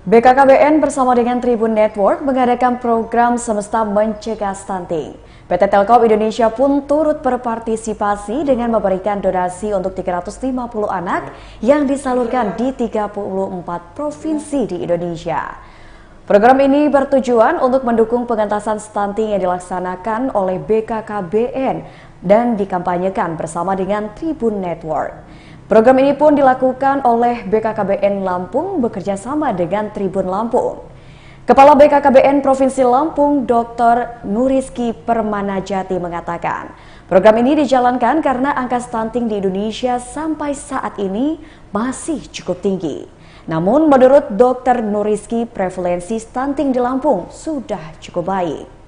BKKBN bersama dengan Tribun Network mengadakan program Semesta Mencegah Stunting. PT Telkom Indonesia pun turut berpartisipasi dengan memberikan donasi untuk 350 anak yang disalurkan di 34 provinsi di Indonesia. Program ini bertujuan untuk mendukung pengentasan stunting yang dilaksanakan oleh BKKBN dan dikampanyekan bersama dengan Tribun Network. Program ini pun dilakukan oleh BKKBN Lampung bekerja sama dengan Tribun Lampung. Kepala BKKBN Provinsi Lampung, Dr. Nurizky Permanajati mengatakan, program ini dijalankan karena angka stunting di Indonesia sampai saat ini masih cukup tinggi. Namun menurut Dr. Nurizky, prevalensi stunting di Lampung sudah cukup baik.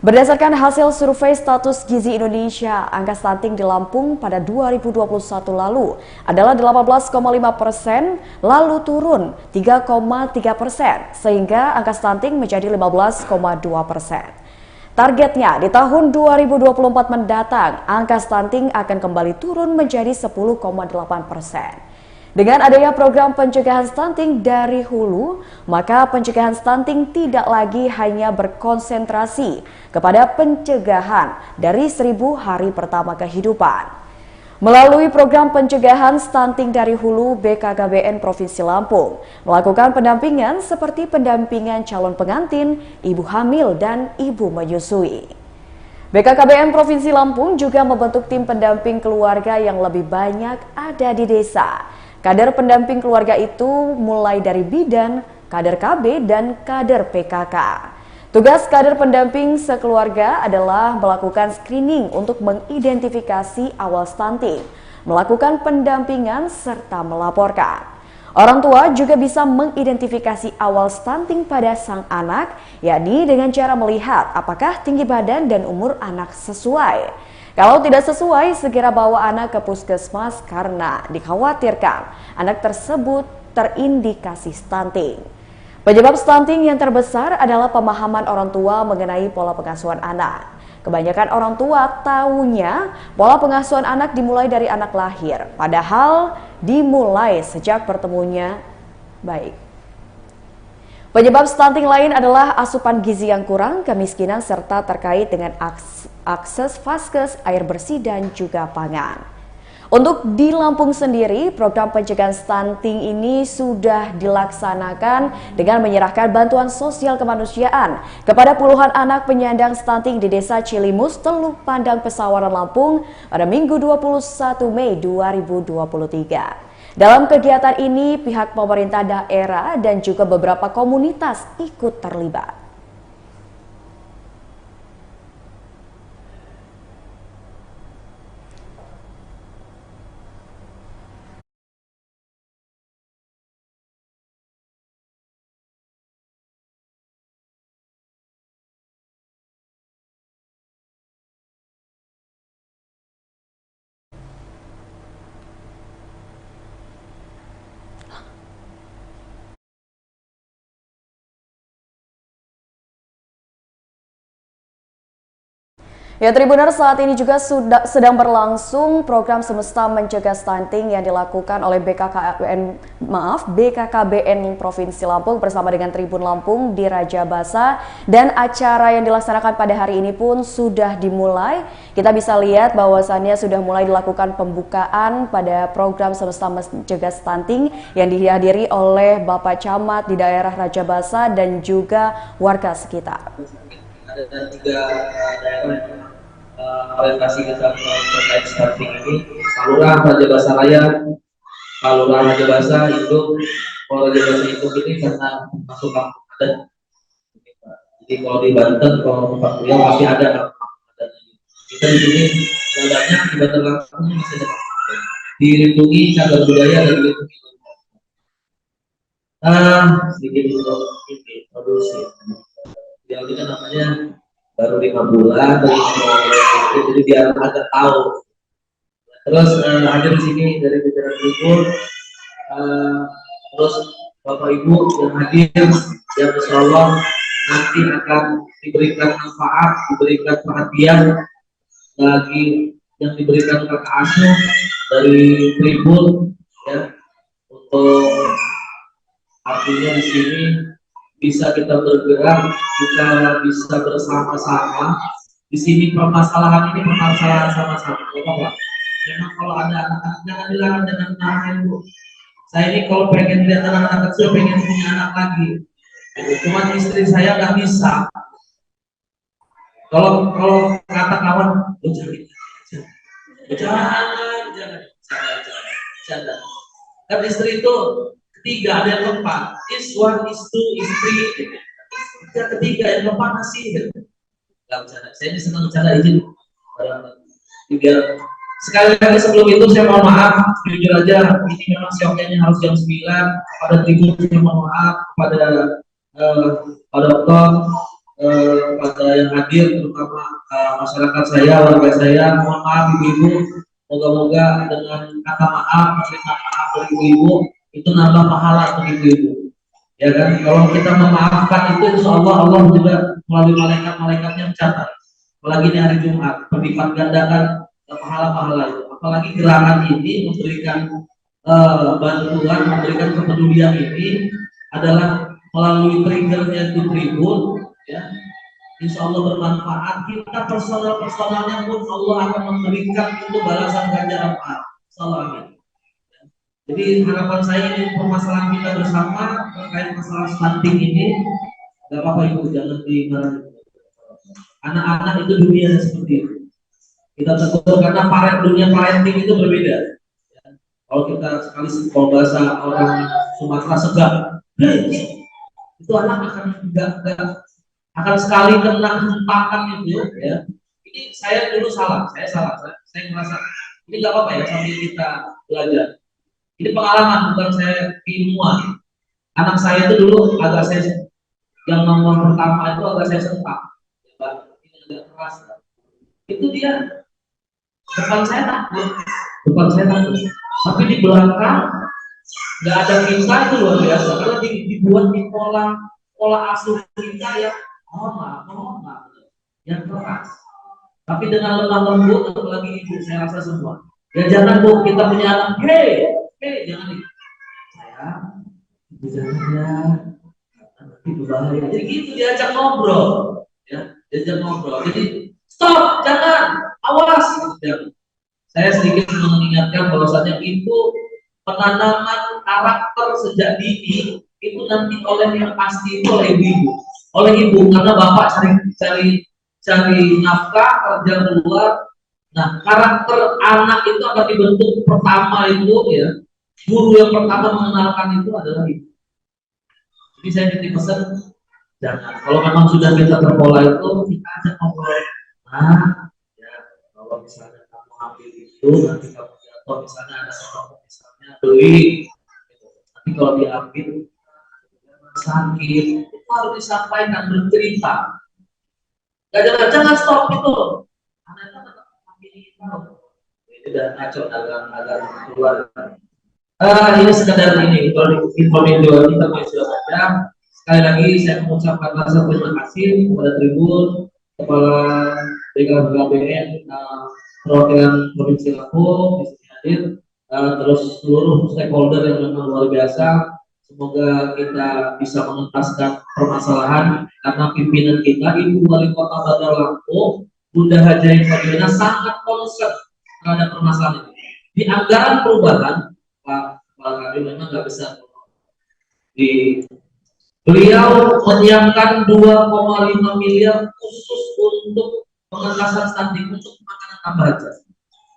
Berdasarkan hasil survei status gizi Indonesia, angka stunting di Lampung pada 2021 lalu adalah 18,5%, lalu turun 3,3%, sehingga angka stunting menjadi 15,2%. Targetnya di tahun 2024 mendatang, angka stunting akan kembali turun menjadi 10,8%. Dengan adanya program pencegahan stunting dari hulu, maka pencegahan stunting tidak lagi hanya berkonsentrasi kepada pencegahan dari 1000 hari pertama kehidupan. Melalui program pencegahan stunting dari hulu, BKKBN Provinsi Lampung melakukan pendampingan seperti pendampingan calon pengantin, ibu hamil, dan ibu menyusui. BKKBN Provinsi Lampung juga membentuk tim pendamping keluarga yang lebih banyak ada di desa. Kader pendamping keluarga itu mulai dari bidan, kader KB, dan kader PKK. Tugas kader pendamping sekeluarga adalah melakukan screening untuk mengidentifikasi awal stunting, melakukan pendampingan, serta melaporkan. Orang tua juga bisa mengidentifikasi awal stunting pada sang anak, yakni dengan cara melihat apakah tinggi badan dan umur anak sesuai. Kalau tidak sesuai, segera bawa anak ke puskesmas karena dikhawatirkan anak tersebut terindikasi stunting. Penyebab stunting yang terbesar adalah pemahaman orang tua mengenai pola pengasuhan anak. Kebanyakan orang tua taunya pola pengasuhan anak dimulai dari anak lahir, padahal dimulai sejak bertemunya baik. Penyebab stunting lain adalah asupan gizi yang kurang, kemiskinan, serta terkait dengan akses vaskes, air bersih, dan juga pangan. Untuk di Lampung sendiri, program pencegahan stunting ini sudah dilaksanakan dengan menyerahkan bantuan sosial kemanusiaan kepada puluhan anak penyandang stunting di Desa Cilimus, Teluk Pandang, Pesawaran, Lampung pada Minggu 21 Mei 2023. Dalam kegiatan ini, pihak pemerintah daerah dan juga beberapa komunitas ikut terlibat. Ya, Tribuners, saat ini juga sedang berlangsung program Semesta Mencegah Stunting yang dilakukan oleh BKKBN Provinsi Lampung bersama dengan Tribun Lampung di Raja Basa, dan acara yang dilaksanakan pada hari ini pun sudah dimulai. Kita bisa lihat bahwasannya sudah mulai dilakukan pembukaan pada program Semesta Mencegah Stunting yang dihadiri oleh Bapak Camat di daerah Raja Basa dan juga warga sekitar. Ada 3 daerah orientasi kita terkait stunting ini: Saluran, Raja Basa Raya, Saluran Raja Basa, Induk. Kalau Raja Basa Induk ini karena masuk kampung adat, jadi kalau di Banten, kalau Tempat Kuliah pasti ada kampung adat. Kita di sini yang banyak di Banten Lampung masih ada kampung adat. Dilindungi cagar budaya dan dilindungi. Sedikit untuk ini produksi. Yang kita namanya baru 5 bulan, jadi biar agak tahu. Terus ada di sini dari jajaran Tribun, terus Bapak Ibu yang hadir, yang insya Allah nanti akan diberikan manfaat, diberikan perhatian bagi yang diberikan kakak asuh dari Tribun, ya, untuk artinya di sini bisa kita bergerak, kita bisa bersama-sama. Di sini permasalahan ini permasalahan sama-sama, Bapak. Memang kalau ada anak-anak jangan dilarang dengan arahan, Bu. Saya ini kalau pengen lihat anak-anak kecil pengen punya anak lagi, cuman istri saya nggak bisa. Kalau kata kawan, jangan. Kan istri itu ketiga, ada yang keempat. Is one, is two, istri. Yang ketiga, yang keempat masih. Nggak bercanda. Saya ini senang bercanda izin. Biar sekali lagi sebelum itu saya mohon maaf, jujur aja ini memang sioknya harus jam 9. Pada tribun saya mohon maaf pada Pak Dokter, pada yang hadir terutama masyarakat saya, warga saya, mohon maaf ibu-ibu. Moga-moga dengan kata maaf, permintaan maaf dari ibu-ibu itu nambah pahala untuk ibu-ibu. Ya kan? Kalau kita memaafkan itu, insya Allah juga melalui malaikat-malaikatnya mencatat. Apalagi di hari Jumat, berlipat gandakan pahala-pahala itu. Apalagi gerakan ini memberikan bantuan, memberikan kepedulian ini adalah melalui triggernya itu tribun, ya. Insya Allah bermanfaat. Kita personalnya pun Allah akan memberikan itu balasan ganjaran pahala. Amin. Jadi harapan saya ini permasalahan kita bersama terkait masalah stunting ini, gak apa-apa ibu, jangan dimarahin. Anak-anak itu dunia seperti itu. Kita tegur karena dunia parenting itu berbeda. Kalau kita sekali kalau bahasa orang Sumatera segak, itu anak akan sekali kena hempakan itu, ya. Ini saya dulu salah, saya merasa ini nggak apa-apa ya sambil kita belajar. Ini pengalaman, bukan saya ilmuwan. Anak saya itu dulu agak saya yang nomor pertama itu agak saya sentak, ya, ini agak keras. Itu dia depan saya takut, tapi di belakang nggak ada kisah, itu luar biasa karena dibuat di pola asuh kita ya. Mohon maaf, yang keras. Tapi dengan lemah lembut, apalagi ibu, saya rasa semua. Ya jangan Bu, kita punya anak, jangan nih. Jangan ya, nanti berbahaya. Jadi gitu diajak ngobrol, ya, Jadi stop, jangan, awas. Ya. Saya sedikit mengingatkan bahwasanya itu penanaman karakter sejak dini itu nanti oleh yang pasti itu oleh ibu karena bapak cari nafkah, kerja keluar. Nah, karakter anak itu akan dibentuk pertama itu, ya, guru yang pertama mengenalkan itu adalah ibu. Jadi saya titip pesan, jangan, kalau memang sudah kita terpola itu kita ajak ngobrol. Nah, ya, kalau misalnya kamu ambil itu nanti kamu jatuh, misalnya ada sesuatu misalnya beli gitu. Nanti kalau diambil sakit, itu harus disampaikan, bercerita. Jangan stop itu. Anaknya tetap ambil itu. Ini udah ngaco agak keluar. Ini sekedar ini, kalau info video kita masih saja. Sekali lagi saya mengucapkan rasa terima kasih kepada Tribun, Kepala BKBN, perwakilan Provinsi Lampung, di sini hadir, terus seluruh stakeholder yang memang luar biasa. Semoga kita bisa mengentaskan permasalahan karena pimpinan kita, Ibu Wali Kota Bandar Lampung, Bunda Haji Fadilina sangat concern terhadap permasalahan ini. Di anggaran perubahan, Pak Kadir memang nggak besar. Beliau menyiapkan 2,5 miliar khusus untuk pengentasan stunting, untuk makanan tambahan.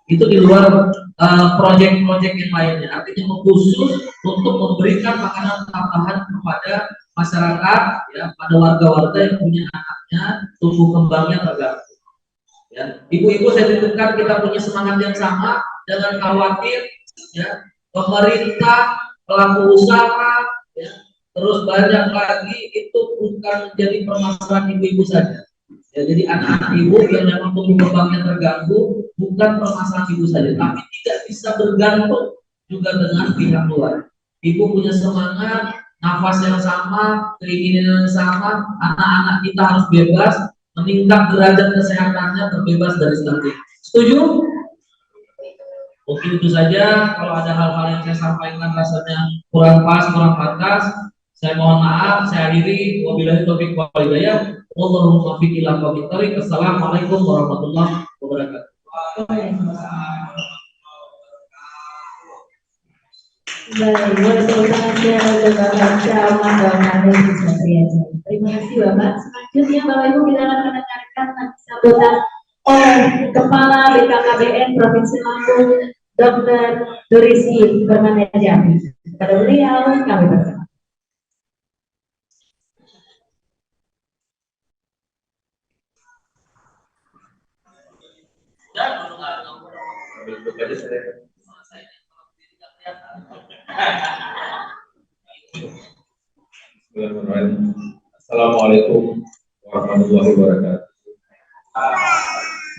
Itu di luar proyek-proyek yang lainnya, artinya khusus untuk memberikan makanan tambahan kepada masyarakat, ya, pada warga-warga yang punya anaknya tumbuh kembangnya terganggu. Ya, ibu-ibu saya titipkan kita punya semangat yang sama, jangan khawatir, ya, pemerintah, pelaku usaha, ya, terus banyak lagi itu bukan menjadi permasalahan ibu-ibu saja. Ya, jadi anak-anak ibu yang memang tumbuh kembangnya terganggu bukan permasalahan ibu saja, tapi tidak bisa bergantung juga dengan pihak luar. Ibu punya semangat, nafas yang sama, keinginan yang sama, anak-anak kita harus bebas, meningkat derajat kesehatannya, terbebas dari stunting. Setuju? Mungkin itu saja. Kalau ada hal-hal yang saya sampaikan rasanya kurang pas, kurang pantas, Saya mohon maaf, saya akhiri. Wabillahi taufiq wal hidayah. Wallahul muwaffiq ila aqwamit thoriq. Assalamualaikum warahmatullahi wabarakatuh. Terima kasih Bapak. Selanjutnya Bapak Ibu kita akan mendengarkan sambutan oleh Kepala BKKBN Provinsi Lampung, Dr. Dorisi Permanajami. Kepada beliau kami persilakan. Assalamualaikum warahmatullahi wabarakatuh.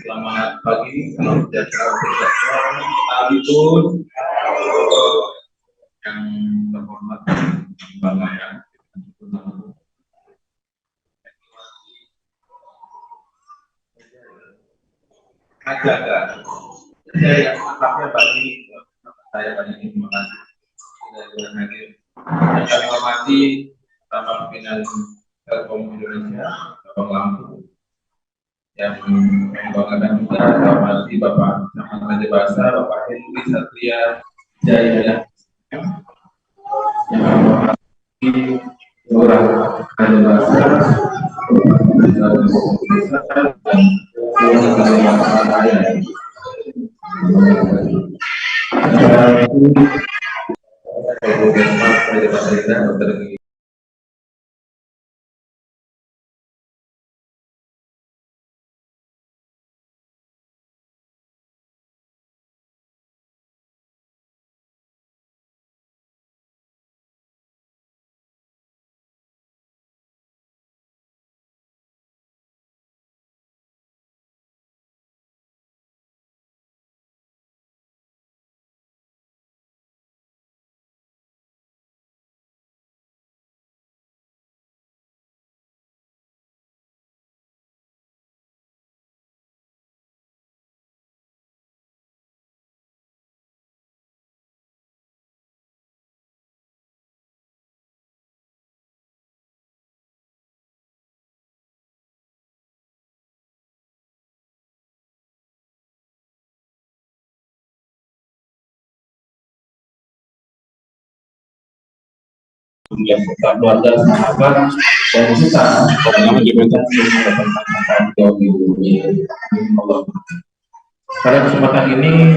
Selamat pagi, salam sejahtera untuk kami pun yang terhormat banggakan. Ada. Saya akrabnya bagi saya banyak terima kasih sudah hadir. Yang kami hormati Bapak Pimpinan Telkom Indonesia, Bapak Lampung, yang membanggakan juga saya hormati Bapak Camat Raja Basa, Bapak Henry Satria Jaya, yang menghormati Lurah Raja Basa, yang keluarga sahabat dan kita yang diberikan pada kesempatan ini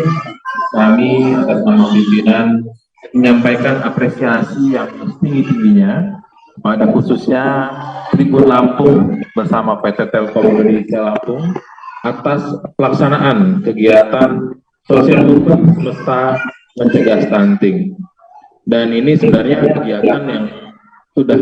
kami atas nama pimpinan menyampaikan apresiasi yang tinggi-tingginya pada khususnya Tribun Lampung bersama PT Telkom Indonesia Lampung atas pelaksanaan kegiatan sosial hukum semesta mencegah stunting. Dan ini sebenarnya kegiatan yang sudah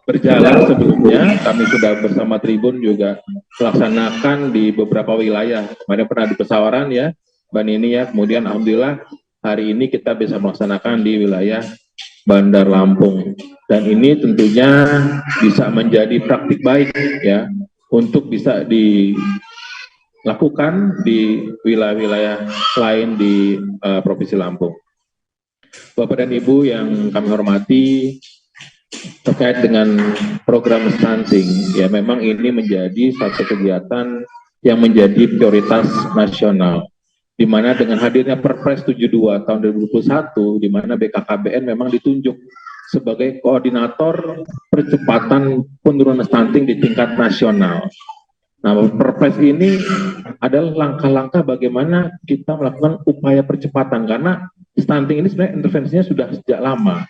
berjalan sebelumnya. Kami sudah bersama Tribun juga melaksanakan di beberapa wilayah. Kemarin pernah di Pesawaran ya, Mbak Nini ya. Kemudian alhamdulillah hari ini kita bisa melaksanakan di wilayah Bandar Lampung. Dan ini tentunya bisa menjadi praktik baik ya untuk bisa dilakukan di wilayah-wilayah lain di Provinsi Lampung. Bapak dan Ibu yang kami hormati, terkait dengan program stunting, ya memang ini menjadi satu kegiatan yang menjadi prioritas nasional, di mana dengan hadirnya Perpres 72 tahun 2021, di mana BKKBN memang ditunjuk sebagai koordinator percepatan penurunan stunting di tingkat nasional. Nah, Perpres ini adalah langkah-langkah bagaimana kita melakukan upaya percepatan, karena stunting ini sebenarnya intervensinya sudah sejak lama.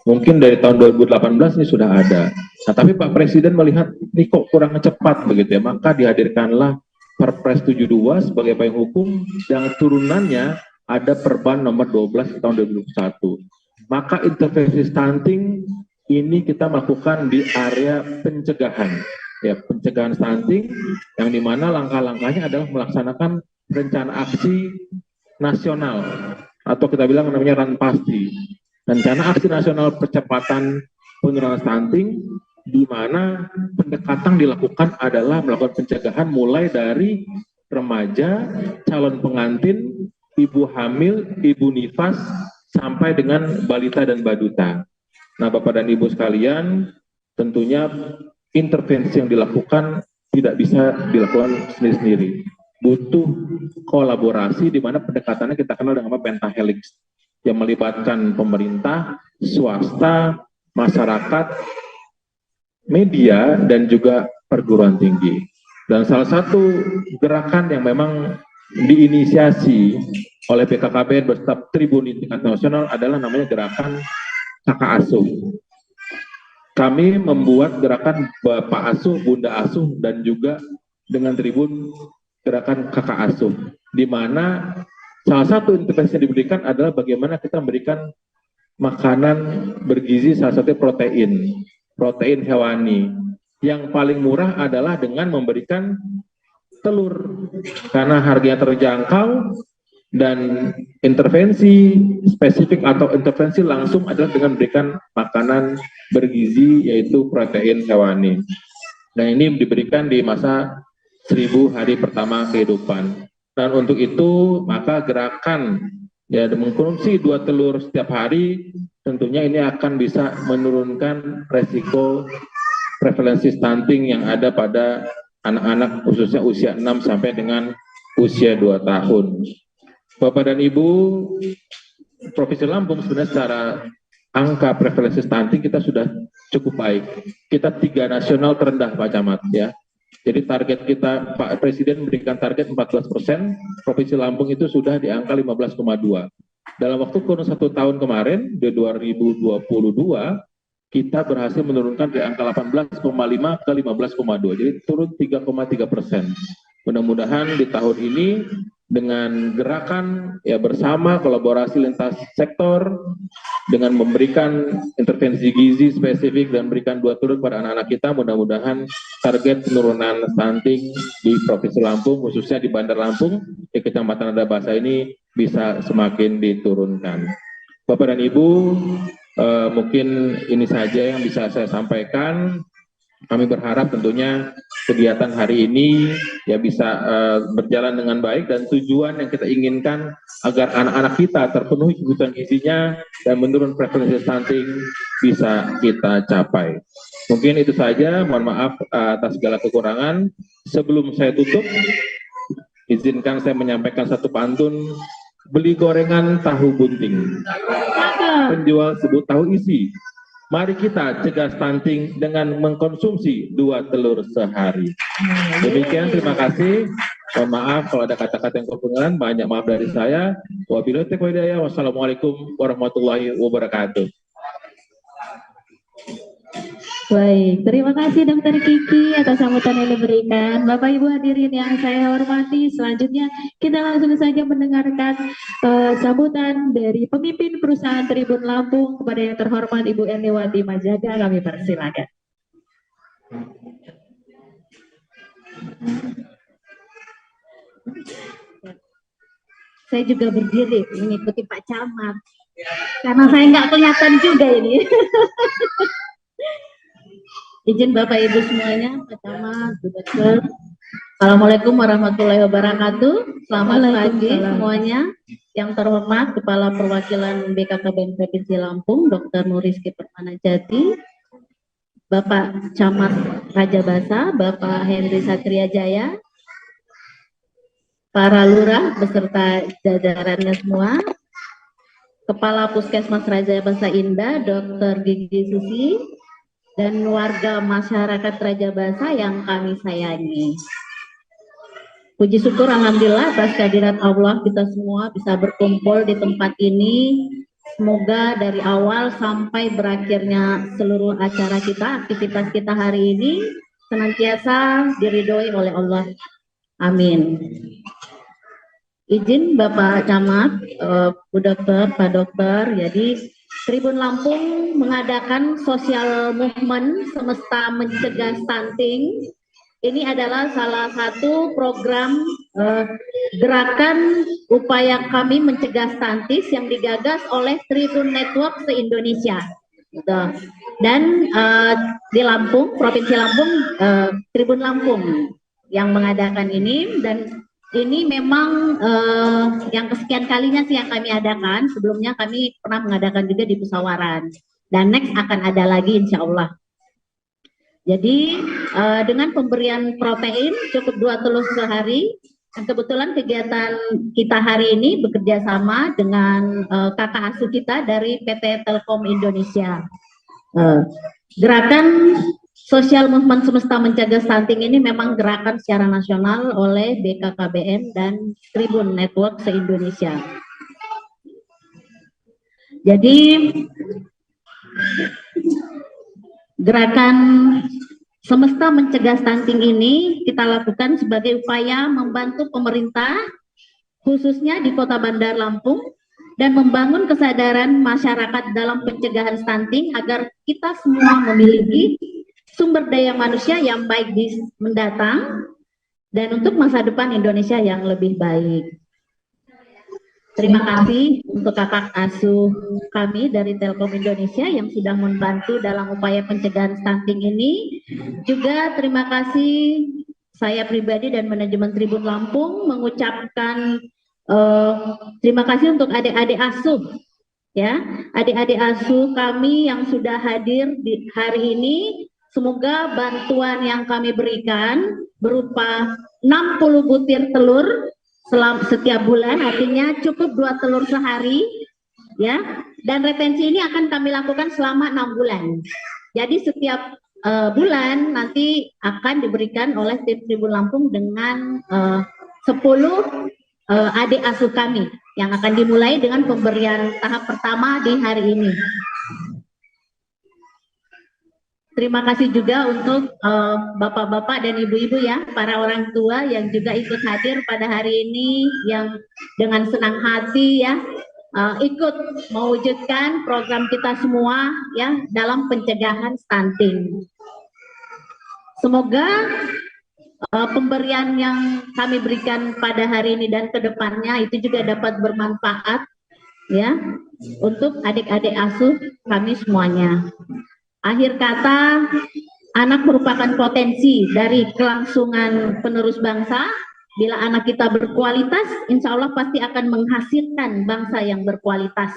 Mungkin dari tahun 2018 ini sudah ada. Nah, tapi Pak Presiden melihat ini kok kurang cepat begitu ya, maka dihadirkanlah Perpres 72 sebagai payung hukum yang turunannya ada Perban nomor 12 tahun 2021. Maka intervensi stunting ini kita melakukan di area pencegahan. Ya, pencegahan stunting yang dimana langkah-langkahnya adalah melaksanakan rencana aksi nasional atau kita bilang namanya Ranpasti, rencana aksi nasional percepatan penurunan stunting, di mana pendekatan dilakukan adalah melakukan pencegahan mulai dari remaja, calon pengantin, ibu hamil, ibu nifas, sampai dengan balita dan baduta. Nah, Bapak dan Ibu sekalian, tentunya intervensi yang dilakukan tidak bisa dilakukan sendiri-sendiri. Butuh kolaborasi di mana pendekatannya kita kenal dengan pentahelix yang melibatkan pemerintah, swasta, masyarakat, media, dan juga perguruan tinggi. Dan salah satu gerakan yang memang diinisiasi oleh BKKBN beserta Tribun di tingkat nasional adalah namanya gerakan kakak asuh. Kami membuat gerakan Bapak Asuh, Bunda Asuh, dan juga dengan Tribun gerakan kakak asuh, di mana salah satu intervensi yang diberikan adalah bagaimana kita memberikan makanan bergizi, salah satunya protein hewani. Yang paling murah adalah dengan memberikan telur, karena harganya terjangkau, dan intervensi spesifik atau intervensi langsung adalah dengan memberikan makanan bergizi, yaitu protein hewani. Dan ini diberikan di masa 1000 hari pertama kehidupan. Dan untuk itu maka gerakan ya mengkonsumsi 2 telur setiap hari, tentunya ini akan bisa menurunkan resiko prevalensi stunting yang ada pada anak-anak khususnya usia 6 sampai dengan usia 2 tahun. Bapak dan Ibu, Provinsi Lampung sebenarnya secara angka prevalensi stunting kita sudah cukup baik. Kita 3 nasional terendah Pak Camat ya. Jadi target kita, Pak Presiden memberikan target 14%, Provinsi Lampung itu sudah di angka 15,2. Dalam waktu kurun 1 tahun kemarin, di 2022, kita berhasil menurunkan di angka 18,5 ke 15,2, jadi turun 3,3%. Mudah-mudahan di tahun ini dengan gerakan ya bersama kolaborasi lintas sektor dengan memberikan intervensi gizi spesifik dan memberikan 2 telur pada anak-anak kita, mudah-mudahan target penurunan stunting di Provinsi Lampung khususnya di Bandar Lampung di Kecamatan Adabasa ini bisa semakin diturunkan. Bapak dan Ibu, mungkin ini saja yang bisa saya sampaikan. Kami berharap tentunya kegiatan hari ini ya bisa berjalan dengan baik, dan tujuan yang kita inginkan agar anak-anak kita terpenuhi kebutuhan gizinya dan menurun prevalensi stunting bisa kita capai. Mungkin itu saja, mohon maaf atas segala kekurangan. Sebelum saya tutup, izinkan saya menyampaikan satu pantun. Beli gorengan tahu bunting, penjual sebut tahu isi. Mari kita cegah stunting dengan mengkonsumsi 2 telur sehari. Demikian, terima kasih. Mohon maaf kalau ada kata-kata yang kekurangan, banyak maaf dari saya. Wabillahi taufiq wal hidayah. Wassalamualaikum warahmatullahi wabarakatuh. Baik, terima kasih Dr. Kiki atas sambutan yang diberikan. Bapak Ibu hadirin yang saya hormati, selanjutnya kita langsung saja mendengarkan sambutan dari pemimpin perusahaan Tribun Lampung kepada yang terhormat Ibu Erniwati Majaga. Kami persilakan. Saya juga berdiri mengikuti Pak Camat, karena saya nggak kelihatan juga ini. Izin Bapak Ibu semuanya, Pak Camat, Bu Dokter. Assalamualaikum warahmatullahi wabarakatuh. Selamat pagi semuanya. Yang terhormat Kepala Perwakilan BKKBN Provinsi Lampung, Dr. Nuriski Permanajati, Bapak Camat Rajabasa, Bapak Henry Satria Jaya, para lurah beserta jajarannya semua, Kepala Puskesmas Rajabasa Indah, Dr. Gigi Susi, dan warga masyarakat Rajabasa yang kami sayangi. Puji syukur alhamdulillah atas kehadiran Allah kita semua bisa berkumpul di tempat ini. Semoga dari awal sampai berakhirnya seluruh acara kita, aktivitas kita hari ini senantiasa diridhoi oleh Allah. Amin. Izin Bapak Camat, Bu Dokter, Pak Dokter, jadi Tribun Lampung mengadakan social movement Semesta Mencegah Stunting. Ini adalah salah satu program gerakan upaya kami mencegah stunting yang digagas oleh Tribun Network se-Indonesia. Dan di Lampung, Provinsi Lampung, Tribun Lampung yang mengadakan ini, dan ini memang yang kesekian kalinya sih yang kami adakan. Sebelumnya kami pernah mengadakan juga di Pesawaran. dan next akan ada lagi insya Allah. Jadi dengan pemberian protein cukup 2 telur sehari. Kebetulan kegiatan kita hari ini bekerja sama dengan kakak asuh kita dari PT Telkom Indonesia. Gerakan Sosial Movement Semesta Mencegah Stunting ini memang gerakan secara nasional oleh BKKBN dan Tribun Network se-Indonesia. Jadi gerakan Semesta Mencegah Stunting ini kita lakukan sebagai upaya membantu pemerintah khususnya di Kota Bandar Lampung dan membangun kesadaran masyarakat dalam pencegahan stunting agar kita semua memiliki sumber daya manusia yang baik di mendatang dan untuk masa depan Indonesia yang lebih baik. Terima kasih untuk kakak asuh kami dari Telkom Indonesia yang sudah membantu dalam upaya pencegahan stunting ini. Juga terima kasih saya pribadi dan manajemen Tribun Lampung mengucapkan terima kasih untuk adik-adik asuh, ya, adik-adik asuh kami yang sudah hadir di hari ini. Semoga bantuan yang kami berikan berupa 60 butir telur setiap bulan, artinya cukup 2 telur sehari, ya. Dan retensi ini akan kami lakukan selama 6 bulan. Jadi setiap bulan nanti akan diberikan oleh tim Tribun Lampung dengan 10 adik asuh kami yang akan dimulai dengan pemberian tahap pertama di hari ini. Terima kasih juga untuk bapak-bapak dan ibu-ibu ya, para orang tua yang juga ikut hadir pada hari ini, yang dengan senang hati ya ikut mewujudkan program kita semua ya dalam pencegahan stunting. Semoga pemberian yang kami berikan pada hari ini dan kedepannya itu juga dapat bermanfaat ya untuk adik-adik asuh kami semuanya. Akhir kata, anak merupakan potensi dari kelangsungan penerus bangsa. Bila anak kita berkualitas, insya Allah pasti akan menghasilkan bangsa yang berkualitas.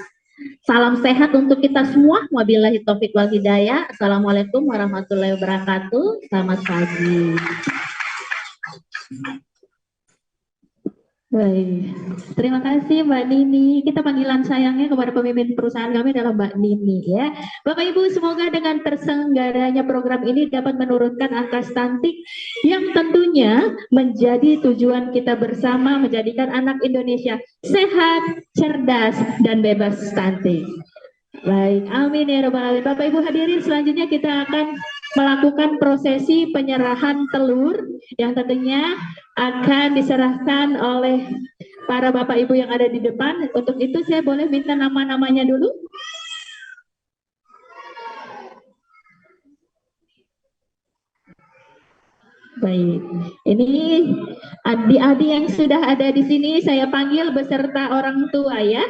Salam sehat untuk kita semua. Wabillahi taufiq wal hidayah. Assalamualaikum warahmatullahi wabarakatuh. Selamat pagi. Baik, terima kasih Mbak Nini. Kita panggilan sayangnya kepada pemimpin perusahaan kami adalah Mbak Nini ya. Bapak Ibu, semoga dengan terselenggaranya program ini dapat menurunkan angka stunting yang tentunya menjadi tujuan kita bersama, menjadikan anak Indonesia sehat, cerdas, dan bebas stunting. Baik, amin ya rabbal alamin. Bapak Ibu hadirin, selanjutnya kita akan melakukan prosesi penyerahan telur yang tentunya akan diserahkan oleh para Bapak Ibu yang ada di depan. Untuk itu saya boleh minta nama-namanya dulu. Baik, ini adik-adik yang sudah ada di sini saya panggil beserta orang tua ya.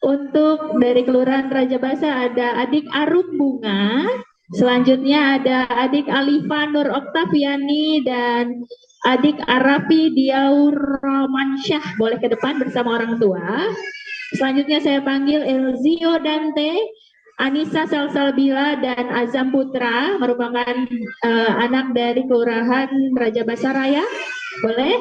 Untuk dari Kelurahan Raja Basa ada adik Arum Bunga, selanjutnya ada adik Alifa Nur Oktaviani dan adik Arafi Diaur Romansyah, boleh ke depan bersama orang tua. Selanjutnya saya panggil Elzio Dante, Anissa Salsalbila dan Azam Putra, merupakan anak dari Kelurahan Raja Basa Raya. Boleh?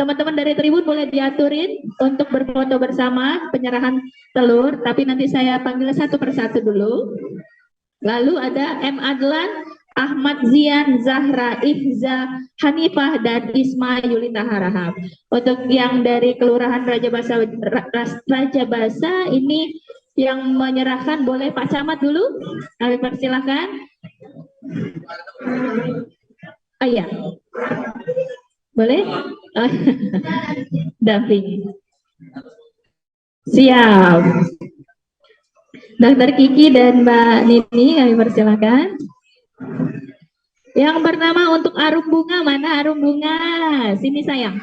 Teman-teman dari Tribun boleh diaturin untuk berfoto bersama penyerahan telur, tapi nanti saya panggil satu persatu dulu. Lalu ada M. Adlan, Ahmad Zian, Zahra, Ihza, Hanifah, dan Isma Yulita Harahap. Untuk yang dari Kelurahan Raja Basa ini yang menyerahkan boleh Pak Camat dulu, kami persilahkan. Oh iya, boleh? Oh. Dampingi. Siap. Dr. Kiki dan Mbak Nini kami persilahkan. Yang pertama untuk Arum Bunga, mana Arum Bunga? Sini sayang.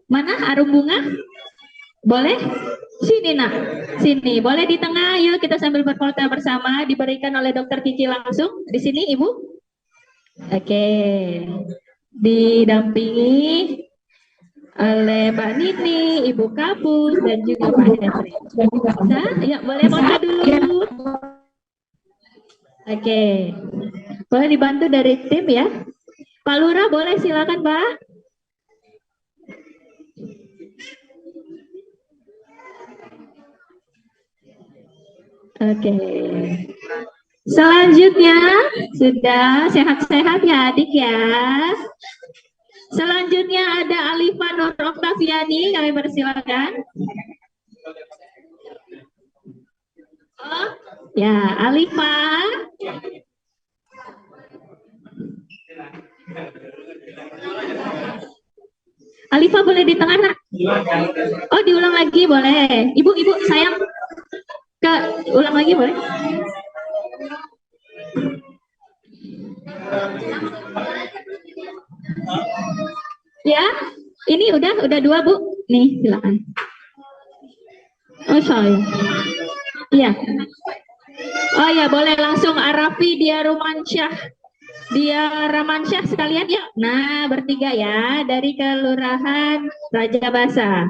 Mana Arum Bunga? Boleh? Sini nak. Sini. Boleh di tengah. Yuk kita sambil berfoto bersama. Diberikan oleh Dr. Kiki langsung. Di sini Ibu. Oke. Didampingi oleh Mbak Nini, Ibu Kapus, dan juga Pak Henry. Bisa? Ya, boleh foto dulu. Oke, boleh dibantu dari tim ya. Pak Lurah boleh silakan Pak. Oke. Selanjutnya sudah sehat-sehat ya adik ya. Selanjutnya ada Alifa Nur Oktaviani, kami persilakan. Oh, ya Alifa. Alifa boleh di tengah nak? Oh diulang lagi boleh. Ibu sayang ke ulang lagi boleh? Ya, ini udah 2 Bu. Nih silakan. Oh sorry. Iya. Oh ya boleh langsung Arafi Dia Ramansyah sekalian ya. Nah bertiga ya dari Kelurahan Raja Basa.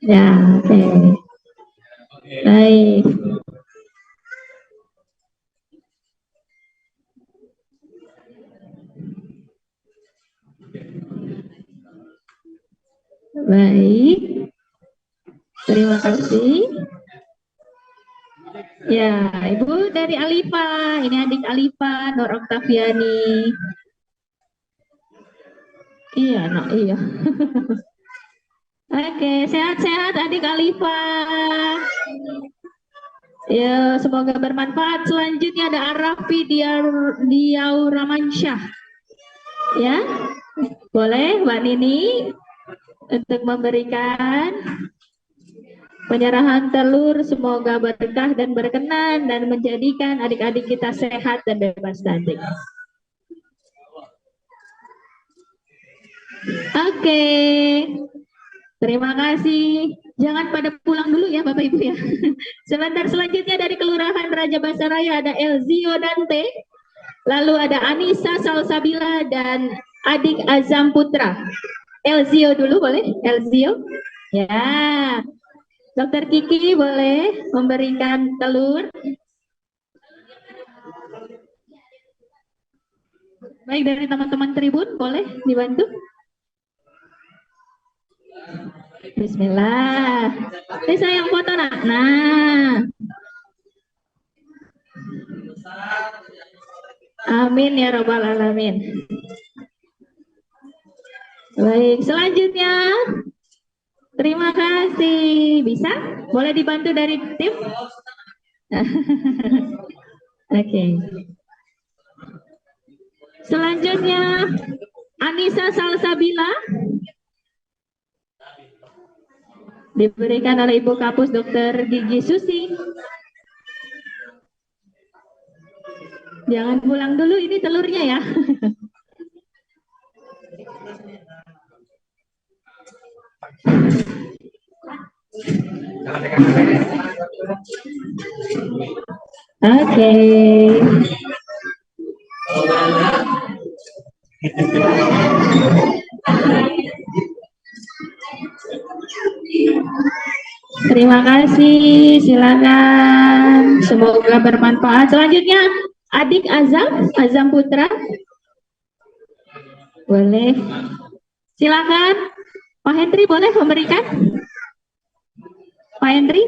Ya, oke. Baik. Baik. Terima kasih. Ya, Ibu dari Alifa. Ini adik Alifa, Nur Oktaviani. Iya, iya. Oke, sehat-sehat adik Alifa. Ya, semoga bermanfaat. Selanjutnya ada Arafi Diau Ramansyah. Ya, boleh Mbak Nini untuk memberikan penyerahan telur. Semoga berkah dan berkenan dan menjadikan adik-adik kita sehat dan bebas stunting. Oke, terima kasih. Jangan pada pulang dulu ya Bapak Ibu ya. Sebentar, selanjutnya dari Kelurahan Raja Basaraya ada Elzio Dante, lalu ada Anissa Salsabila dan adik Azam Putra. Elzio dulu boleh? Elzio? Ya. Dokter Kiki boleh memberikan telur. Baik, dari teman-teman Tribun boleh dibantu? Bismillah. Ini saya yang foto nak. Nah. Amin ya robbal alamin. Baik, selanjutnya. Terima kasih. Bisa? Boleh dibantu dari tim? Oke. Selanjutnya Anissa Salsabila diberikan oleh Ibu Kapus Dokter Gigi Susi. Jangan pulang dulu, ini telurnya ya. Oke. Terima kasih, silakan. Semoga bermanfaat. Selanjutnya adik Azam Putra. Boleh. Silakan. Pak Hendri boleh memberikan? Pak Hendri?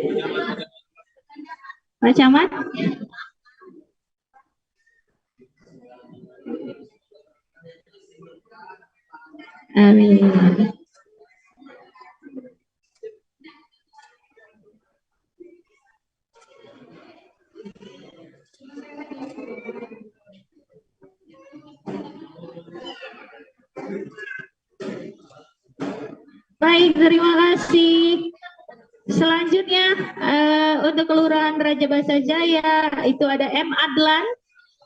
Pak Camat? Amin. Baik, terima kasih. Selanjutnya untuk Kelurahan Raja Basa Jaya itu ada M. Adlan,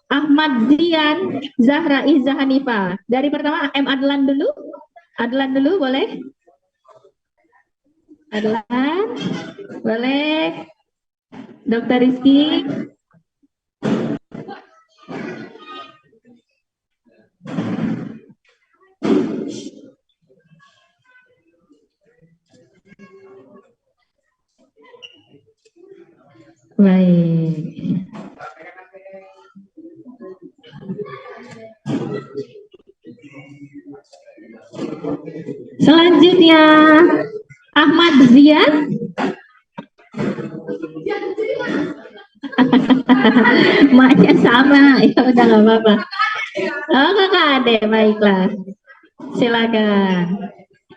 Ahmad Zian, Zahra Izza Hanifah. Dari pertama M. Adlan dulu. Adlan dulu boleh? Adlan, boleh. Dokter Rizky. Baik. Selanjutnya Ahmad Zian. Maknya sama, ya udah nggak apa-apa. Oh kakak adek, baiklah. Silakan.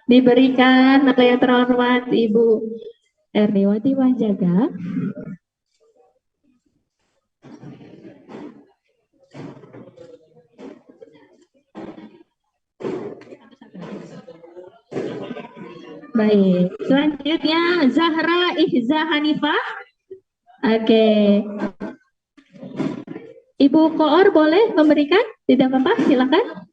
Diberikan atau yang terhormat Ibu Erniwati Wanjaga. Baik, selanjutnya Zahra Ihza Hanifah. Oke. Ibu Koor boleh memberikan? Tidak apa-apa, silakan.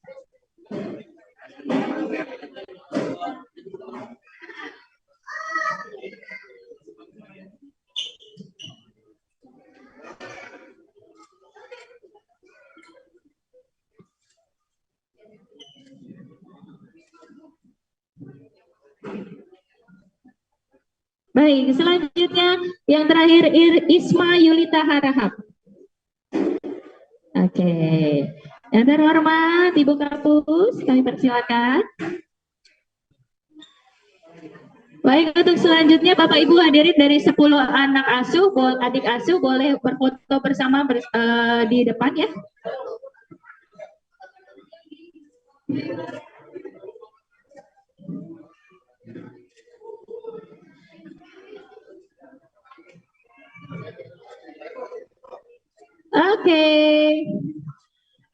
Baik, selanjutnya yang terakhir Isma Yulita Harahap. Oke, yang terhormat Ibu Kapus, kami persilakan. Baik, untuk selanjutnya Bapak Ibu hadirin dari 10 anak asuh, adik asuh boleh berfoto bersama di depan ya. Oke.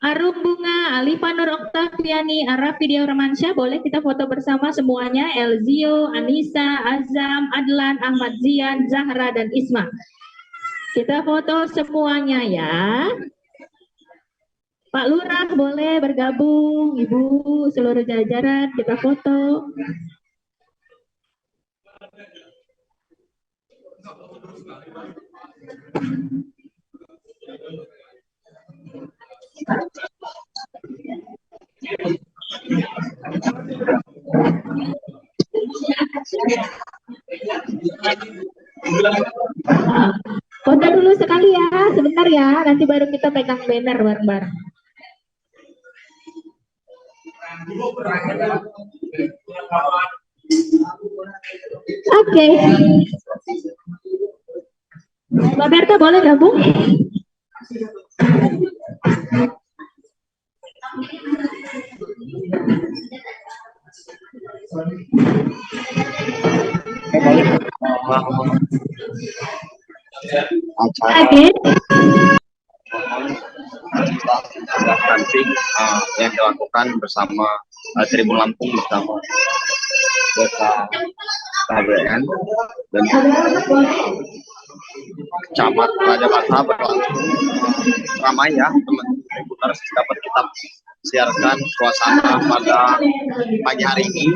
Arum Bunga, Alifa Nur Oktaviani, Arafidia Romansyah, boleh kita foto bersama semuanya, Elzio, Anissa, Azam, Adlan, Ahmad Zian, Zahra, dan Isma. Kita foto semuanya ya. Pak Lurah boleh bergabung, Ibu, seluruh jajaran kita foto. Foto dulu sekali ya, sebentar ya, nanti baru kita pegang banner bareng-bareng. Oke. Mbak Berta boleh gabung? Oke. Yang dilakukan bersama Tribun Lampung bersama BKKBN dan Camat Raja Basa berlangsung ramai ya teman-teman Tribuners, dapat kita siarkan suasana pada pagi hari ini.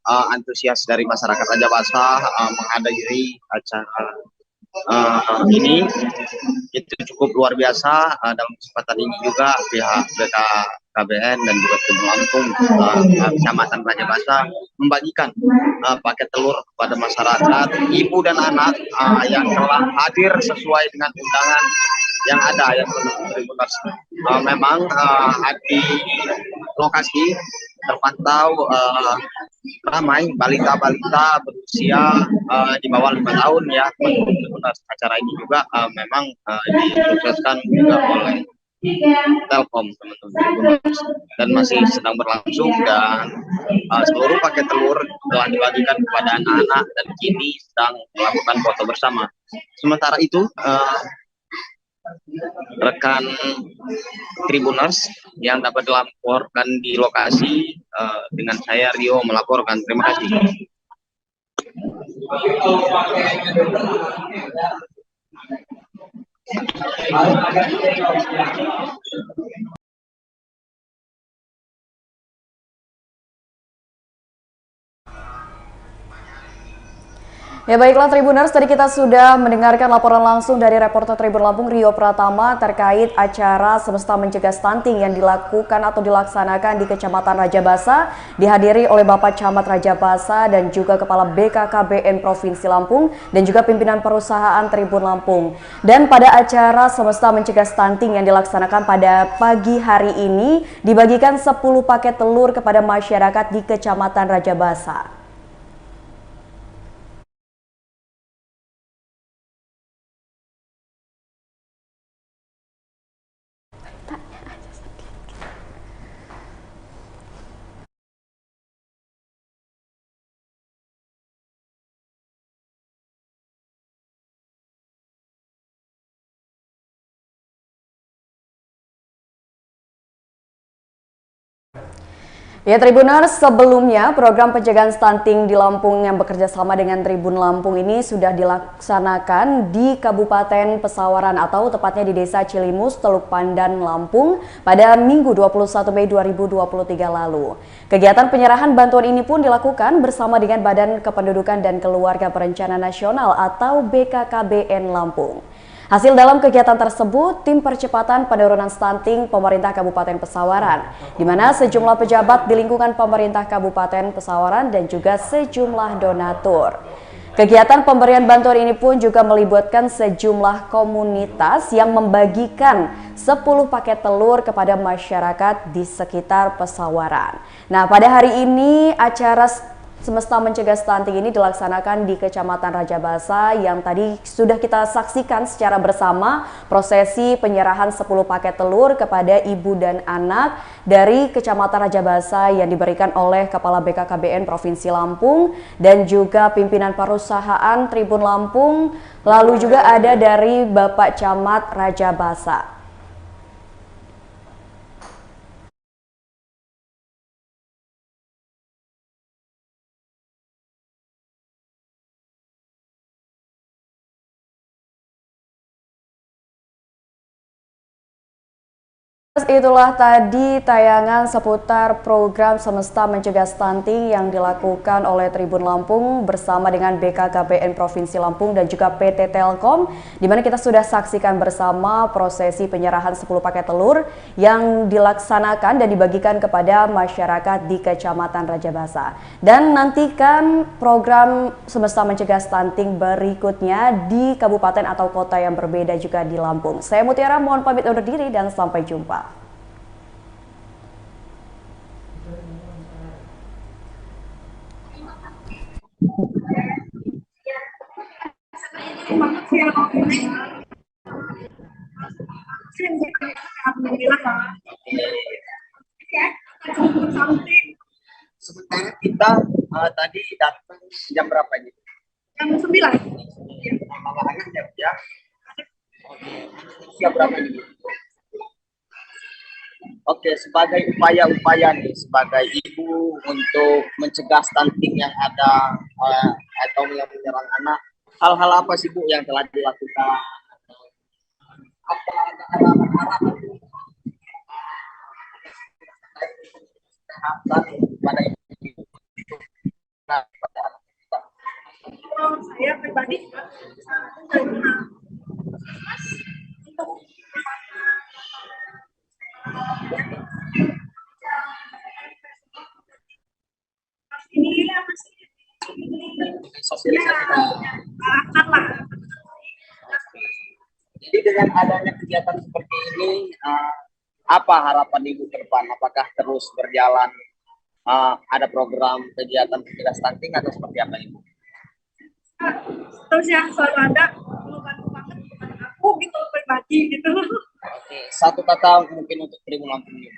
Antusias dari masyarakat Raja Basa menghadiri acara ini itu cukup luar biasa. Dalam kesempatan ini juga pihak BKKBN dan juga Tribun Lampung Kecamatan Raja Basa membagikan paket telur kepada masyarakat, ibu dan anak yang telah hadir sesuai dengan undangan yang ada ya teman-teman. Memang di lokasi terpantau ramai balita-balita berusia di bawah 5 tahun ya. Acara ini juga memang disukseskan juga oleh Telkom teman-teman, dan masih sedang berlangsung, dan seluruh paket telur telah dibagikan kepada anak-anak dan kini sedang melakukan foto bersama. Sementara itu rekan Tribuners yang dapat dilaporkan di lokasi dengan saya Rio melaporkan. Terima kasih. Ya baiklah Tribuners, tadi kita sudah mendengarkan laporan langsung dari reporter Tribun Lampung Rio Pratama terkait acara Semesta Mencegah Stunting yang dilakukan atau dilaksanakan di Kecamatan Rajabasa, dihadiri oleh Bapak Camat Rajabasa dan juga Kepala BKKBN Provinsi Lampung dan juga pimpinan perusahaan Tribun Lampung. Dan pada acara Semesta Mencegah Stunting yang dilaksanakan pada pagi hari ini, dibagikan 10 paket telur kepada masyarakat di Kecamatan Rajabasa. Ya Tribuners, sebelumnya program pencegahan stunting di Lampung yang bekerja sama dengan Tribun Lampung ini sudah dilaksanakan di Kabupaten Pesawaran atau tepatnya di Desa Cilimus, Teluk Pandan, Lampung pada Minggu 21 Mei 2023 lalu. Kegiatan penyerahan bantuan ini pun dilakukan bersama dengan Badan Kependudukan dan Keluarga Berencana Nasional atau BKKBN Lampung. Hasil dalam kegiatan tersebut, tim percepatan penurunan stunting pemerintah Kabupaten Pesawaran, di mana sejumlah pejabat di lingkungan pemerintah Kabupaten Pesawaran dan juga sejumlah donatur. Kegiatan pemberian bantuan ini pun juga melibatkan sejumlah komunitas yang membagikan 10 paket telur kepada masyarakat di sekitar Pesawaran. Nah, pada hari ini acara Semesta Mencegah Stunting ini dilaksanakan di Kecamatan Rajabasa yang tadi sudah kita saksikan secara bersama prosesi penyerahan 10 paket telur kepada ibu dan anak dari Kecamatan Rajabasa yang diberikan oleh Kepala BKKBN Provinsi Lampung dan juga pimpinan perusahaan Tribun Lampung, lalu juga ada dari Bapak Camat Rajabasa. Itulah tadi tayangan seputar program Semesta Mencegah Stunting yang dilakukan oleh Tribun Lampung bersama dengan BKKBN Provinsi Lampung dan juga PT Telkom, di mana kita sudah saksikan bersama prosesi penyerahan 10 paket telur yang dilaksanakan dan dibagikan kepada masyarakat di Kecamatan Rajabasa. Dan nantikan program Semesta Mencegah Stunting berikutnya di kabupaten atau kota yang berbeda juga di Lampung. Saya Mutiara, mohon pamit undur diri dan sampai jumpa. Sementara kita tadi datang jam berapa ini? Jam 9. Mama anak ya. Siap berapa ini? Oke, sebagai upaya-upaya nih, sebagai ibu untuk mencegah stunting yang ada atau yang menyerang anak, hal-hal apa sih Bu yang telah dilakukan? Apa ada arahan-arahan kesehatan pada ibu? Nah, pada anak kita. Kalau saya pribadi untuk ini Jadi dengan adanya kegiatan seperti ini, apa harapan Ibu ke depan? Apakah terus berjalan ada program kegiatan mencegah stunting atau seperti apa Ibu? terus yang selalu ada bantu banget kepada aku gitu pribadi gitu. Oke, satu kata mungkin untuk Tribun Lampung ini.